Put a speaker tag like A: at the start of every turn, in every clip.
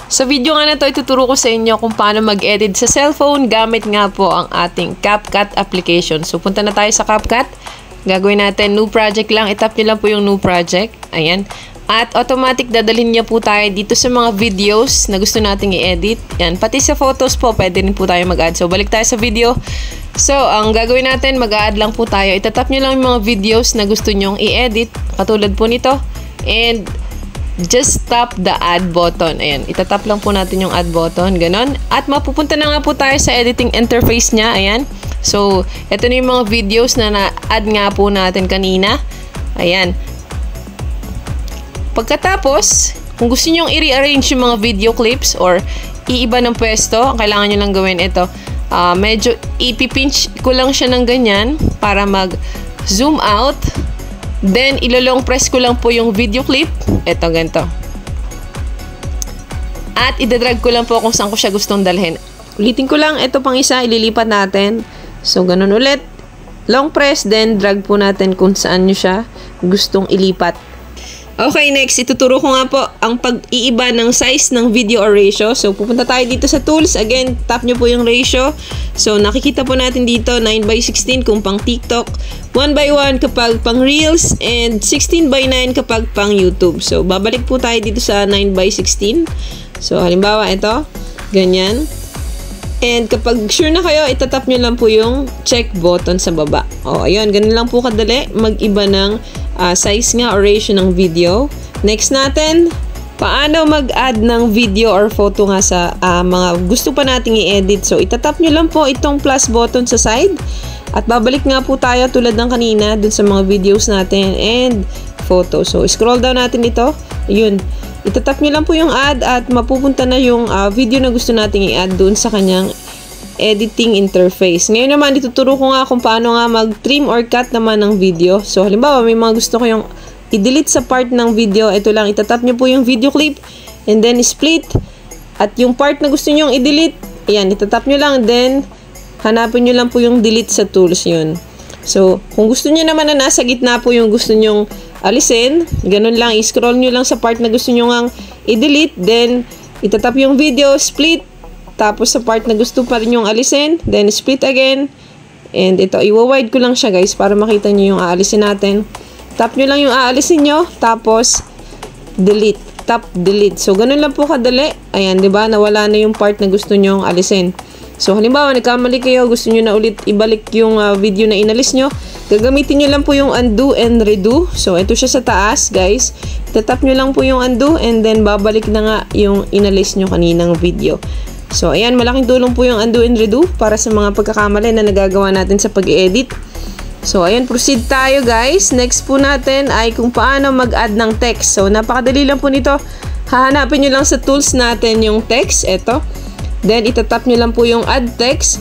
A: Sa video nga na to, ituturo ko sa inyo kung paano mag-edit sa cellphone gamit nga po ang ating CapCut application. So, punta na tayo sa CapCut. Gagawin natin, new project lang. Itap nyo lang po yung new project. Ayan. At automatic dadalhin niya po tayo dito sa mga videos na gusto nating i-edit. Yan. Pati sa photos po, pwede rin po tayo mag-add. So, balik tayo sa video. So, ang gagawin natin, mag-add lang po tayo. Itatap nyo lang yung mga videos na gusto nyong i-edit. Katulad po nito. And just tap the add button. Ayan, itatap lang po natin yung add button, ganon. At mapupunta na nga po tayo sa editing interface niya. Ayan. So, ito na yung mga videos na na-add nga po natin kanina. Ayan. Pagkatapos, kung gusto nyo i-rearrange yung mga video clips or iiba ng pwesto, ang kailangan nyo lang gawin ito. Medyo ipipinch ko lang siya ng ganyan para mag-zoom out. Then, ilolong press ko lang po yung video clip. Ito, ganito. At, idadrag ko lang po kung saan ko siya gustong dalhin. Ulitin ko lang, ito pang isa, ililipat natin. So, ganun ulit. Long press, then drag po natin kung saan nyo siya gustong ilipat. Okay, next, ituturo ko nga po ang pag-iiba ng size ng video or ratio. So, pupunta tayo dito sa tools. Again, tap nyo po yung ratio. So, nakikita po natin dito 9:16 kung pang TikTok, 1:1 kapag pang Reels, and 16:9 kapag pang YouTube. So, babalik po tayo dito sa 9:16. So, halimbawa, ito, ganyan. And kapag sure na kayo, itatap nyo lang po yung check button sa baba. O, ayun, ganun lang po kadali mag-iba ng size nga or ratio ng video. Next natin, paano mag-add ng video or photo nga sa mga gusto pa nating i-edit. So, itatap nyo lang po itong plus button sa side. At babalik nga po tayo tulad ng kanina dun sa mga videos natin and photo. So, scroll down natin ito. Yun. Itatap nyo lang po yung add at mapupunta na yung video na gusto nating i-add dun sa kanyang editing interface. Ngayon naman, ituturo ko nga kung paano nga mag-trim or cut naman ng video. So, halimbawa, may mga gusto ko yung i-delete sa part ng video. Ito lang, itatap nyo po yung video clip and then split. At yung part na gusto nyo i-delete, ayan, itatap nyo lang, then hanapin nyo lang po yung delete sa tools yun. So, kung gusto nyo naman na nasa gitna po yung gusto nyong alisin, ganun lang, i-scroll nyo lang sa part na gusto nyo ngang i-delete, then itatap yung video, split, tapos sa part na gusto pa rin yung alisin, then split again, and ito, i-wide ko lang siya guys para makita nyo yung aalisin natin. Tap nyo lang yung aalisin nyo, tapos delete, tap, delete. So, ganun lang po kadali. Ayan, diba? Nawala na yung part na gusto nyo alisin. So, halimbawa, nagkamali kayo, gusto nyo na ulit ibalik yung video na inalis nyo, gagamitin nyo lang po yung undo and redo. So, ito siya sa taas, guys. Tatap nyo lang po yung undo and then babalik na nga yung inalis nyo kaninang video. So, ayan, malaking tulong po yung undo and redo para sa mga pagkakamali na nagagawa natin sa pag-edit. So, ayan, proceed tayo, guys. Next po natin ay kung paano mag-add ng text. So, napakadali lang po nito. Hahanapin nyo lang sa tools natin yung text. Ito. Then, itatap nyo lang po yung add text.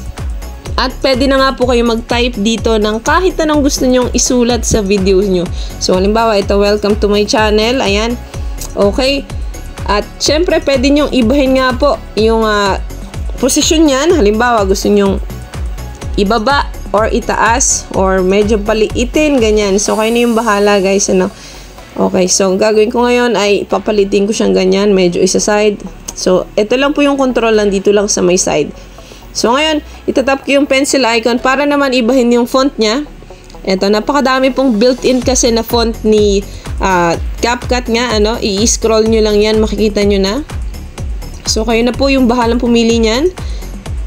A: At pwede na nga po kayo mag-type dito ng kahit anong gusto nyong isulat sa videos nyo. So, halimbawa, ito, welcome to my channel. Ayan. Okay. At, syempre, pwede nyong ibahin nga po yung posisyon nyan. Halimbawa, gusto nyong ibaba or itaas or medyo paliitin, ganyan. So, kayo na yung bahala, guys. Ano? Okay. So, gagawin ko ngayon ay papalitin ko siyang ganyan. Medyo isa side. So, ito lang po yung control lang dito lang sa may side. So, ngayon, itatap ko yung pencil icon para naman ibahin yung font niya. Ito, napakadami pong built-in kasi na font ni CapCut nga, ano. I-scroll nyo lang yan, makikita nyo na. So, kayo na po yung bahalang pumili niyan.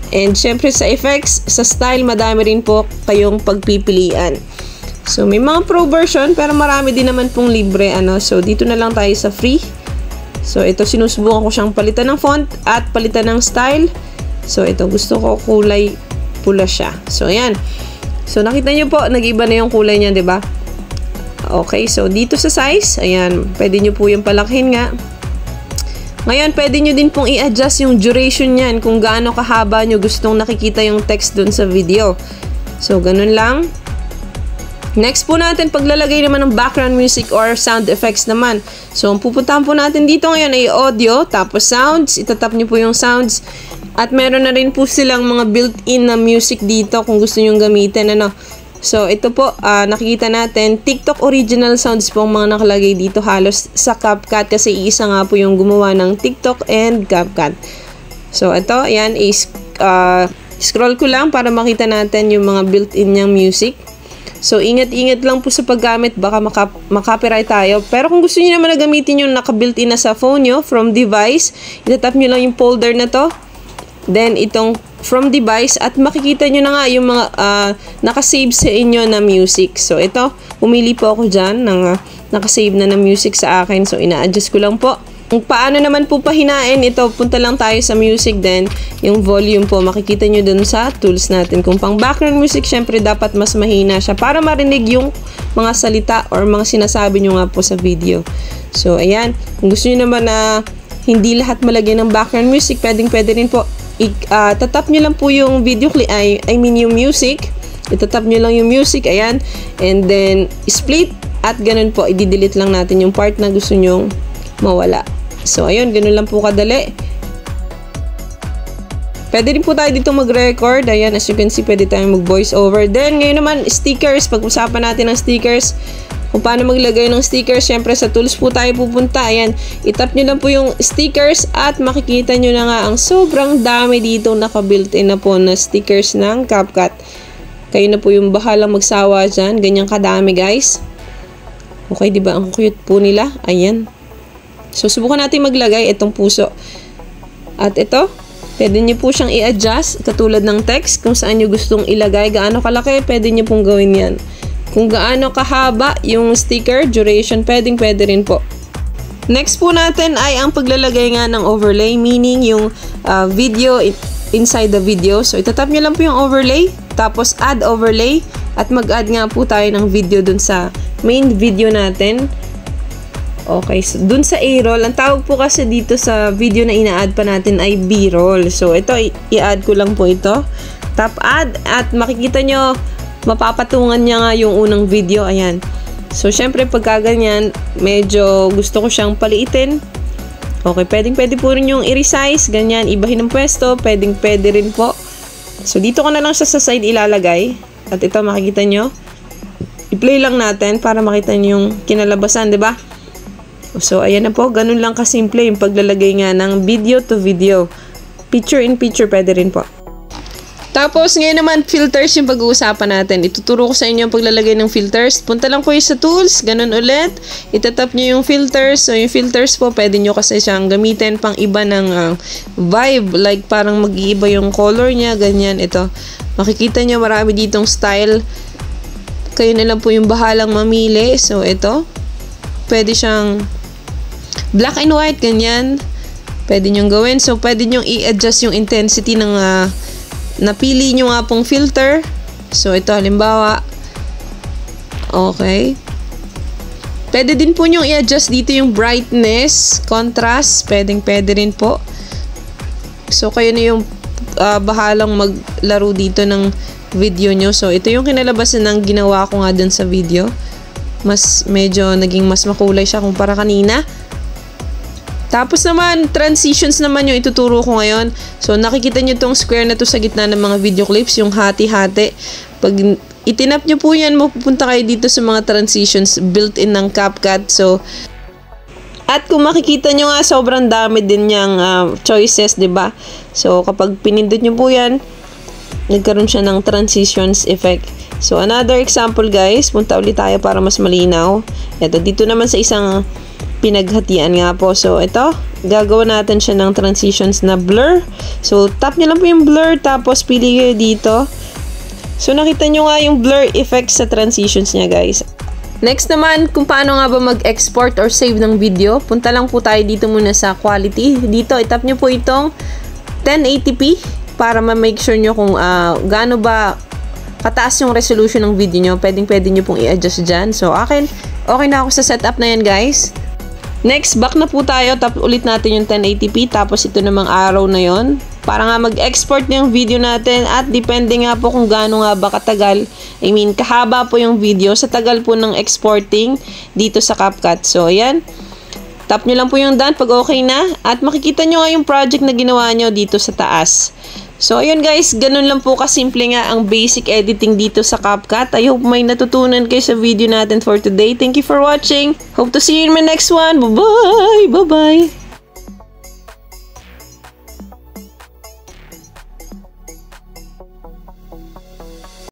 A: And, syempre, sa effects, sa style, madami rin po kayong pagpipilian. So, may mga pro version, pero marami din naman pong libre, ano. So, dito na lang tayo sa free. So, ito sinusubukan ko siyang palitan ng font at palitan ng style. So, ito gusto ko kulay pula siya. So, ayan. So, nakita nyo po, nag-iba na yung kulay niya, diba? Okay, so dito sa size, ayan, pwede nyo po yung palakihin nga. Ngayon, pwede nyo din pong i-adjust yung duration niyan kung gaano kahaba nyo gustong nakikita yung text dun sa video. So, ganun lang. Next po natin, paglalagay naman ng background music or sound effects naman. So, ang pupuntahan po natin dito ngayon ay audio, tapos sounds. Itatap nyo po yung sounds. At meron na rin po silang mga built-in na music dito kung gusto nyong gamitin. Ano? So, ito po, nakikita natin, TikTok original sounds po ang mga nakalagay dito halos sa CapCut kasi iisa nga po yung gumawa ng TikTok and CapCut. So, ito, ayan, scroll ko lang para makita natin yung mga built-in niyang music. So, ingat-ingat lang po sa paggamit, baka makapiright tayo. Pero kung gusto niyo naman na gamitin yung naka-built-in na sa phone nyo, from device, itatap nyo lang yung folder na to. Then, itong from device at makikita nyo na nga yung mga nakasave sa inyo na music. So, ito, pumili po ako dyan ng nakasave na music sa akin. So, ina-adjust ko lang po. Kung paano naman po pahinain, ito, punta lang tayo sa music then yung volume po, makikita nyo dun sa tools natin. Kung pang background music, syempre dapat mas mahina siya para marinig yung mga salita or mga sinasabi nyo nga po sa video. So, ayan. Kung gusto nyo naman na hindi lahat malagyan ng background music, pwede rin po. Tatap nyo lang po yung video clip, yung music. Itatap nyo lang yung music, ayan. And then, split. At ganun po, i-delete lang natin yung part na gusto nyong mawala. So, ayun, ganun lang po kadali. Pwede rin po tayo dito mag-record. Ayan, as you can see, pwede tayong mag-voice over. Then, ngayon naman, stickers. Pag-usapan natin ng stickers. Kung paano maglagay ng stickers, syempre sa tools po tayo pupunta. Ayan, itap nyo lang po yung stickers at makikita nyo na nga ang sobrang dami dito naka-built-in na po na stickers ng CapCut. Kayo na po yung bahalang magsawa dyan. Ganyang kadami, guys. Okay, diba? Ang cute po nila. Ayan. So, subukan natin maglagay itong puso. At ito, pwede nyo po siyang i-adjust katulad ng text kung saan nyo gustong ilagay. Gaano kalaki, pwede nyo pong gawin yan. Kung gaano kahaba yung sticker, duration, pwede rin po. Next po natin ay ang paglalagay nga ng overlay, meaning yung video inside the video. So, itatap nyo lang po yung overlay, tapos add overlay, at mag-add nga po tayo ng video dun sa main video natin. Okay, so dun sa A-roll, ang tawag po kasi dito sa video na ina-add pa natin ay B-roll. So, ito, i-add ko lang po ito. Tap add, at makikita nyo, mapapatungan niya nga yung unang video. Ayan. So, syempre, pagka ganyan, medyo gusto ko siyang paliitin. Okay, pwede po rin yung i-resize. Ganyan, ibahin ng pwesto. Pwede rin po. So, dito ko na lang siya sa side ilalagay. At ito, makikita nyo. I-play lang natin para makita nyo yung kinalabasan, diba? So, ayan na po. Ganun lang kasimple yung paglalagay nga ng video to video. Picture in picture, pwede rin po. Tapos, ngayon naman, filters yung pag-uusapan natin. Ituturo ko sa inyo ang paglalagay ng filters. Punta lang po sa tools, ganun ulit. Itatap nyo yung filters. So, yung filters po, pwede nyo kasi siyang gamitin pang iba ng vibe. Like, parang mag-iiba yung color niya, ganyan. Ito. Makikita nyo, marami ditong style. Kayo na lang po yung bahalang mamili. So, ito. Pwede siyang black and white, ganyan. Pwede nyong gawin. So, pwede nyong i-adjust yung intensity ng napili nyo nga pong filter. So, ito halimbawa. Okay. Pwede din po nyong i-adjust dito yung brightness, contrast. Pwede rin po. So, kayo na yung bahalang maglaro dito ng video nyo. So, ito yung kinalabasan ng ginawa ko nga dun sa video. Naging mas makulay siya kumpara kanina. Tapos naman, transitions naman yung ituturo ko ngayon. So, nakikita nyo itong square na to sa gitna ng mga video clips, yung hati-hati. Pag itinap nyo po yan, mapupunta kayo dito sa mga transitions built-in ng CapCut. So, at kung makikita nyo nga, sobrang dami din niyang choices, diba? So, kapag pinindot nyo po yan, nagkaroon siya ng transitions effect. So, another example guys, punta ulit tayo para mas malinaw. Ito, dito naman sa isang pinaghatian nga po. So, ito, gagawa natin siya ng transitions na blur. So, tap nyo lang po yung blur, tapos pili kayo dito. So, nakita nyo nga yung blur effect sa transitions niya, guys. Next naman, kung paano nga ba mag-export or save ng video, punta lang po tayo dito muna sa quality. Dito, itap nyo po itong 1080p para ma-make sure nyo kung gaano ba kataas yung resolution ng video nyo. Pwede nyo pong i-adjust dyan. So, okay na ako sa setup na yan, guys. Next, back na po tayo. Tap ulit natin yung 1080p. Tapos, ito namang arrow na yon para nga mag-export yung video natin. At depende nga po kung gaano nga ba katagal. I mean, kahaba po yung video sa tagal po ng exporting dito sa CapCut. So, ayan. Tap nyo lang po yung done pag okay na. At makikita nyo nga yung project na ginawa nyo dito sa taas. So, ayun guys, ganun lang po kasimple nga ang basic editing dito sa CapCut. I hope may natutunan kayo sa video natin for today. Thank you for watching. Hope to see you in my next one. Bye-bye! Bye-bye!